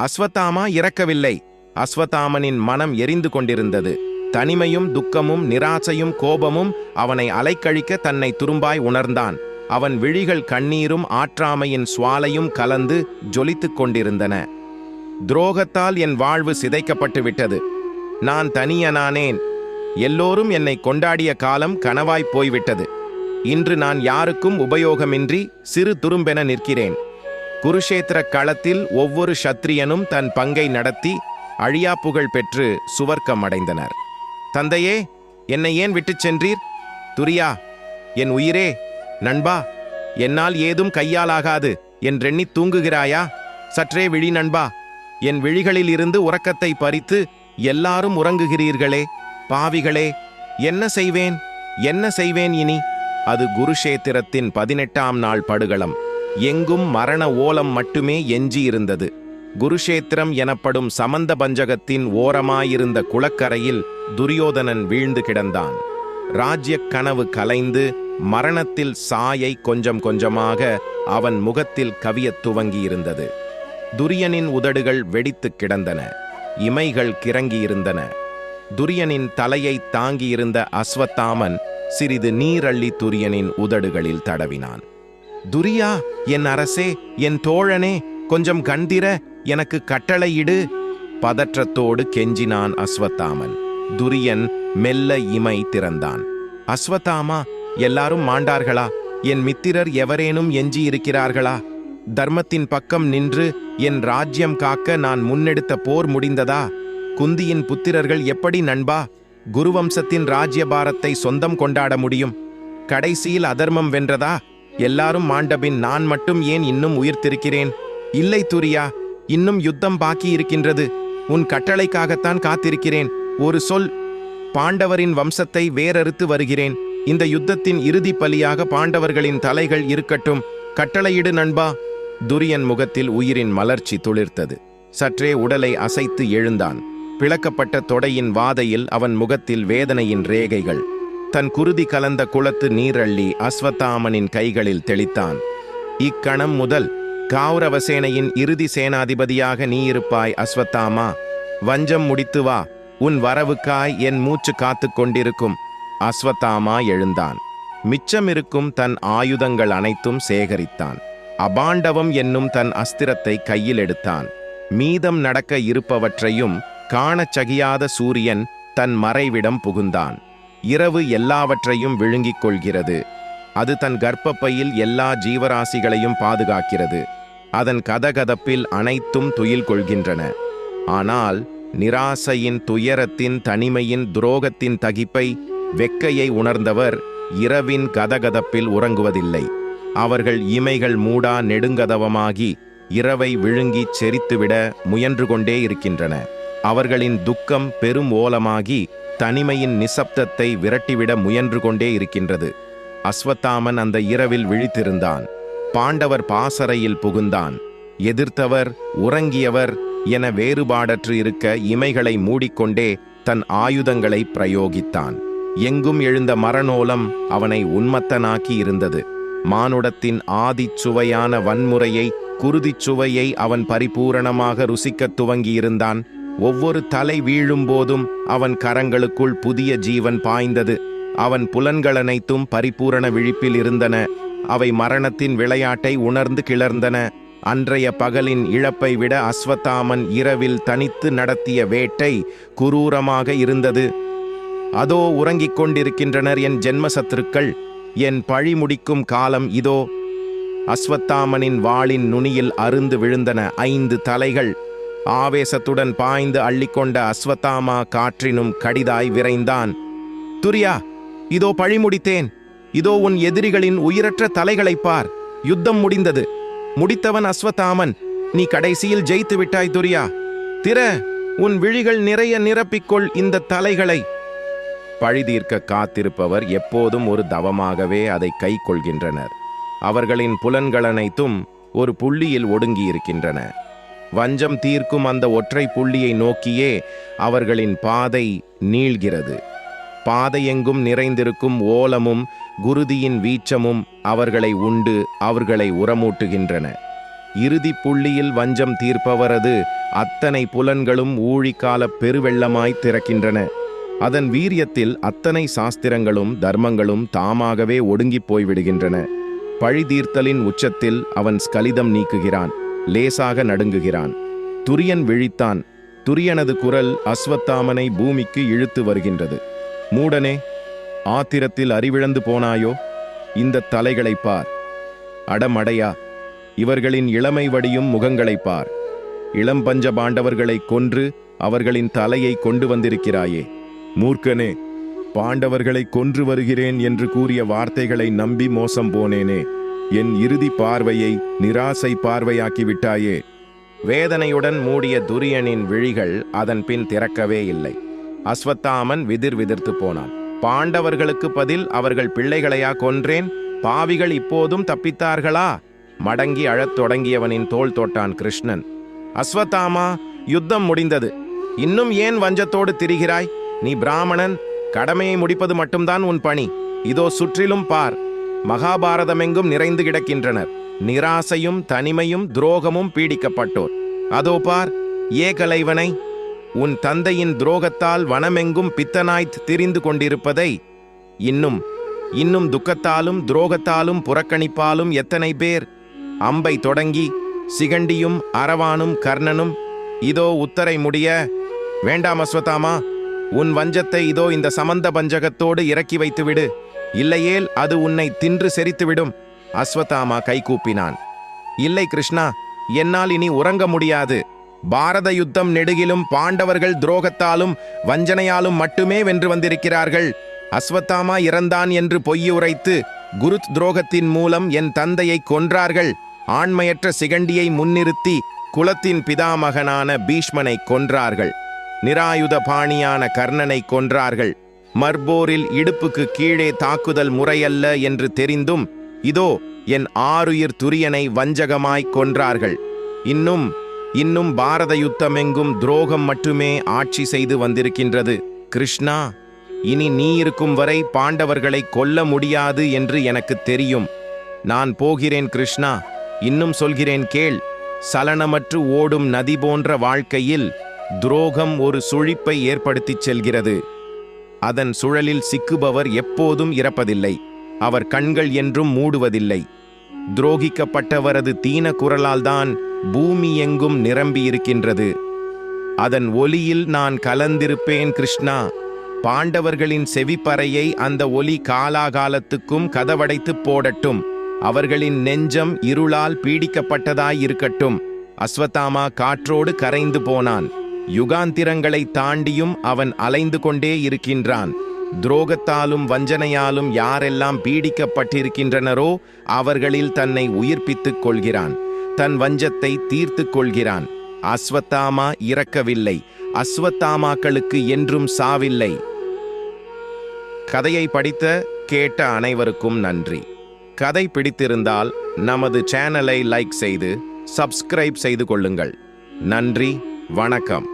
அஸ்வத்தாமா இறக்கவில்லை. அஸ்வத்தாமனின் மனம் எரிந்து கொண்டிருந்தது. தனிமையும் துக்கமும் நிராசையும் கோபமும் அவனை அலைக்கழிக்க தன்னை துரும்பாய் உணர்ந்தான். அவன் விழிகள் கண்ணீரும் ஆற்றாமையின் சுவாலையும் கலந்து ஜொலித்துக் கொண்டிருந்தன. துரோகத்தால் என் வாழ்வு சிதைக்கப்பட்டு விட்டது. நான் தனியனானேன். எல்லோரும் என்னை கொண்டாடிய காலம் கனவாய்ப் போய்விட்டது. இன்று நான் யாருக்கும் உபயோகமின்றி சிறு துரும்பென நிற்கிறேன். குருஷேத்திர களத்தில் ஒவ்வொரு சத்திரியனும் தன் பங்கை நடத்தி அழியா புகழ் பெற்று சுவர்க்கம் அடைந்தனர். தந்தையே, என்னை ஏன் விட்டுச் சென்றீர்? துரியா, என் உயிரே, நண்பா, என்னால் ஏதும் கையாலாகாது என்றெண்ணி தூங்குகிறாயா? சற்றே விழி நண்பா. என் விழிகளில் இருந்து உறக்கத்தை பறித்து எல்லாரும் உறங்குகிறீர்களே. பாவிகளே, என்ன செய்வேன், என்ன செய்வேன் இனி? அது குருஷேத்திரத்தின் 18ஆம் நாள் படுகளம். எங்கும் மரண ஓலம் மட்டுமே எஞ்சியிருந்தது. குருஷேத்திரம் எனப்படும் சமந்த பஞ்சகத்தின் ஓரமாயிருந்த குளக்கரையில் துரியோதனன் வீழ்ந்து கிடந்தான். ராஜ்யக் கனவு கலைந்து மரணத்தில் சாயை கொஞ்சம் கொஞ்சமாக அவன் முகத்தில் கவியத் துவங்கியிருந்தது. துரியனின் உதடுகள் வெடித்து கிடந்தன. இமைகள் கிறங்கியிருந்தன. துரியனின் தலையை தாங்கியிருந்த அஸ்வத்தாமன் சிறிது நீரள்ளி துரியனின் உதடுகளில் தடவினான். துரியா, என் அரசே, என் தோழனே, கொஞ்சம் கண்டிர, எனக்கு கட்டளையிடு. பதற்றத்தோடு கெஞ்சினான் அஸ்வத்தாமன். துரியன் மெல்ல இமை திறந்தான். அஸ்வத்தாமா, எல்லாரும் மாண்டார்களா? என் மித்திரர் எவரேனும் எஞ்சியிருக்கிறார்களா? தர்மத்தின் பக்கம் நின்று என் ராஜ்யம் காக்க நான் முன்னெடுத்த போர் முடிந்ததா? குந்தியின் புத்திரர்கள் எப்படி நண்பா குருவம்சத்தின் ராஜ்யபாரத்தை சொந்தம் கொண்டாட முடியும்? கடைசியில் அதர்மம் வென்றதா? எல்லாரும் மாண்டபின் நான் மட்டும் ஏன் இன்னும் உயிர்த்திருக்கிறேன்? இல்லை துரியா, இன்னும் யுத்தம் பாக்கி இருக்கின்றது. உன் கட்டளைக்காகத்தான் காத்திருக்கிறேன். ஒரு சொல். பாண்டவரின் வம்சத்தை வேறறுத்து வருகிறேன். இந்த யுத்தத்தின் இறுதி பலியாக பாண்டவர்களின் தலைகள் இருக்கட்டும். கட்டளையிடு நண்பா. துரியன் முகத்தில் உயிரின் மலர்ச்சி துளிர்த்தது. சற்றே உடலை அசைத்து எழுந்தான். பிளக்கப்பட்ட தொடையின் வாதையில் அவன் முகத்தில் வேதனையின் ரேகைகள். தன் குருதி கலந்த குளத்து நீரள்ளி அஸ்வத்தாமனின் கைகளில் தெளித்தான். இக்கணம் முதல் கௌரவசேனையின் இறுதி சேனாதிபதியாக நீ இருப்பாய் அஸ்வத்தாமா. வஞ்சம் முடித்து வா. உன் வரவுக்காய் என் மூச்சு காத்து கொண்டிருக்கும். அஸ்வத்தாமா எழுந்தான். மிச்சமிருக்கும் தன் ஆயுதங்கள் அனைத்தும் சேகரித்தான். அபாண்டவம் என்னும் தன் அஸ்திரத்தை கையில் எடுத்தான். மீதம் நடக்க இருப்பவற்றையும் காணச் சகியாத சூரியன் தன் மறைவிடம் புகுந்தான். இரவு எல்லாவற்றையும் விழுங்கிக் கொள்கிறது. அது தன் கர்ப்பப்பையில் எல்லா ஜீவராசிகளையும் பாதுகாக்கிறது. அதன் கதகதப்பில் அனைத்தும் துயில் கொள்கின்றன. ஆனால் நிராசையின், துயரத்தின், தனிமையின், துரோகத்தின் தகிப்பை, வெக்கையை உணர்ந்தவர் இரவின் கதகதப்பில் உறங்குவதில்லை. அவர்கள் இமைகள் மூடா நெடுங்கதவமாகி இரவை விழுங்கிச் செரித்துவிட முயன்று கொண்டே இருக்கின்றன. அவர்களின் துக்கம் பெரும் ஓலமாகி தனிமையின் நிசப்தத்தை விரட்டிவிட முயன்று கொண்டே இருக்கின்றது. அஸ்வத்தாமன் அந்த இரவில் விழித்திருந்தான். பாண்டவர் பாசறையில் புகுந்தான். எதிர்த்தவர், உறங்கியவர் என வேறுபாடற்று இருக்க இமைகளை மூடிக்கொண்டே தன் ஆயுதங்களை பிரயோகித்தான். எங்கும் எழுந்த மரணோலம் அவனை உன்மத்தனாக்கி இருந்தது. மானுடத்தின் ஆதிச்சுவையான வன்முறையை, குருதிச்சுவையை அவன் பரிபூரணமாக ருசிக்கத் துவங்கியிருந்தான். ஒவ்வொரு தலை வீழும்போதும் அவன் கரங்களுக்குள் புதிய ஜீவன் பாய்ந்தது. அவன் புலன்களனைத்தும் பரிபூரண விழிப்பில் இருந்தன. அவை மரணத்தின் விளையாட்டை உணர்ந்து கிளர்ந்தன. அன்றைய பகலின் இழப்பை விட அஸ்வத்தாமன் இரவில் தனித்து நடத்திய வேட்டை குரூரமாக இருந்தது. அதோ உறங்கிக் கொண்டிருக்கின்றனர் என் ஜென்மசத்துருக்கள். என் பழி முடிக்கும் காலம் இதோ. அஸ்வத்தாமனின் வாளின் நுனியில் அருந்து விழுந்தன 5 தலைகள். ஆவேசத்துடன் பாய்ந்து அள்ளிக்கொண்ட அஸ்வத்தாமா காற்றினும் கடிதாய் விரைந்தான். துரியா, இதோ பழி முடித்தேன். இதோ உன் எதிரிகளின் உயிரற்ற தலைகளைப் பார். யுத்தம் முடிந்தது. முடித்தவன் அஸ்வத்தாமன். நீ கடைசியில் ஜெயித்து விட்டாய் துரியா. திற, உன் விழிகள் நிறைய நிரப்பிக்கொள் இந்த தலைகளை. பழிதீர்க்க காத்திருப்பவர் எப்போதும் ஒரு தவமாகவே அதை கை கொள்கின்றனர். அவர்களின் புலன்களனைத்தும் ஒரு புள்ளியில் ஒடுங்கியிருக்கின்றன. வஞ்சம் தீர்க்கும் அந்த ஒற்றை புள்ளியை நோக்கியே அவர்களின் பாதை நீள்கிறது. பாதையெங்கும் நிறைந்திருக்கும் ஓலமும் குருதியின் வீச்சமும் அவர்களை உண்டு அவர்களை உரமூட்டுகின்றன. இறுதி புள்ளியில் வஞ்சம் தீர்ப்பவரது அத்தனை புலன்களும் ஊழிக்கால பெருவெள்ளமாய் திறக்கின்றன. அதன் வீரியத்தில் அத்தனை சாஸ்திரங்களும் தர்மங்களும் தாமாகவே ஒடுங்கிப் போய்விடுகின்றன. பழிதீர்த்தலின் உச்சத்தில் அவன் ஸ்கலிதம் நீக்குகிறான், லேசாக நடுங்குகிறான். துரியன் விழித்தான். துரியனது குரல் அஸ்வத்தாமனை பூமிக்கு இழுத்து வருகின்றது. மூடனே, ஆத்திரத்தில் அறிவிழந்து போனாயோ? இந்த தலைகளைப் பார். அடமடையா, இவர்களின் இளமை வடியும் முகங்களைப் பார். இளம்பஞ்ச பாண்டவர்களை கொன்று அவர்களின் தலையை கொண்டு வந்திருக்கிறாயே. மூர்க்கனே, பாண்டவர்களை கொன்று வருகிறேன் என்று கூறிய வார்த்தைகளை நம்பி மோசம் போனேனே. என் இறுதி பார்வையை நிராசை பார்வையாக்கிவிட்டாயே. வேதனையுடன் மூடிய துரியனின் விழிகள் அதன் பின் திறக்கவே இல்லை. அஸ்வத்தாமன் விதிர்த்து போனான். பாண்டவர்களுக்கு பதில் அவர்கள் பிள்ளைகளையா கொன்றேன்? பாவிகள் இப்போதும் தப்பித்தார்களா? மடங்கி அழத் தொடங்கியவனின் தோள் தொட்டான் கிருஷ்ணன். அஸ்வத்தாமா, யுத்தம் முடிந்தது. இன்னும் ஏன் வஞ்சத்தோடு திரிகிறாய்? நீ பிராமணன், கடமையை முடிப்பது மட்டும்தான் உன் பணி. இதோ சுற்றிலும் பார், மகாபாரதமெங்கும் நிறைந்து கிடக்கின்றனர். நிராசையும் தனிமையும் துரோகமும் பீடிக்கப்பட்டோர். அதோ பார், ஏகலைவனை, உன் தந்தையின் துரோகத்தால் வனமெங்கும் பித்தனாய்த் திரிந்து கொண்டிருப்பதை இன்னும் துக்கத்தாலும் துரோகத்தாலும் புறக்கணிப்பாலும் எத்தனை பேர்! அம்பை தொடங்கி சிகண்டியும் அரவானும் கர்ணனும். இதோ உத்தரை முடிய. வேண்டாம் அஸ்வத்தாமா, உன் வஞ்சத்தை இதோ இந்த சமந்த பஞ்சகத்தோடு இறக்கி வைத்துவிடு. இல்லையேல் அது உன்னை தின்று செரித்துவிடும். அஸ்வத்தாமா கைகூப்பினான். இல்லை கிருஷ்ணா, என்னால் இனி உறங்க முடியாது. பாரத யுத்தம் நெடுகிலும் பாண்டவர்கள் துரோகத்தாலும் வஞ்சனையாலும் மட்டுமே வென்று வந்திருக்கிறார்கள். அஸ்வத்தாமா இறந்தான் என்று பொய்யுரைத்து குருத் துரோகத்தின் மூலம் என் தந்தையை கொன்றார்கள். ஆண்மையற்ற சிகண்டியை முன்னிறுத்தி குலத்தின் பிதாமகனான பீஷ்மனை கொன்றார்கள். நிராயுத பாணியான கர்ணனை கொன்றார்கள். மர்போரில் இடுப்புக்கு கீழே தாக்குதல் முறையல்ல என்று தெரிந்தும் இதோ என் ஆருயிர் துரியனை வஞ்சகமாய் கொன்றார்கள். இன்னும் பாரத யுத்தமெங்கும் துரோகம் மட்டுமே ஆட்சி செய்து வந்திருக்கின்றது. கிருஷ்ணா, இனி நீ இருக்கும் வரை பாண்டவர்களை கொல்ல முடியாது என்று எனக்கு தெரியும். நான் போகிறேன் கிருஷ்ணா. இன்னும் சொல்கிறேன் கேள். சலனமற்று ஓடும் நதி போன்ற வாழ்க்கையில் துரோகம் ஒரு சுழிப்பை ஏற்படுத்திச் செல்கிறது. அதன் சுழலில் சிக்குபவர் எப்போதும் இறப்பதில்லை. அவர் கண்கள் என்றும் மூடுவதில்லை. துரோகிக்கப்பட்டவரது தீன குரலால்தான் பூமி எங்கும் நிரம்பியிருக்கின்றது. அதன் ஒலியில் நான் கலந்திருப்பேன் கிருஷ்ணா. பாண்டவர்களின் செவிப்பறையை அந்த ஒலி காலாகாலத்துக்கும் கதவடைத்து போடட்டும். அவர்களின் நெஞ்சம் இருளால் பீடிக்கப்பட்டதாயிருக்கட்டும். அஸ்வத்தாமா காற்றோடு கரைந்து போனான். யுகாந்திரங்களை தாண்டியும் அவன் அலைந்து கொண்டே இருக்கின்றான். துரோகத்தாலும் வஞ்சனையாலும் யாரெல்லாம் பீடிக்கப்பட்டிருக்கின்றனரோ அவர்களில் தன்னை உயிர்ப்பித்துக் கொள்கிறான். தன் வஞ்சத்தை தீர்த்து கொள்கிறான். அஸ்வத்தாமா இறக்கவில்லை. அஸ்வத்தாமாக்களுக்கு என்றும் சாவில்லை. கதையை படித்த கேட்ட அனைவருக்கும் நன்றி. கதை பிடித்திருந்தால் நமது சேனலை லைக் செய்து சப்ஸ்கிரைப் செய்து கொள்ளுங்கள். நன்றி, வணக்கம்.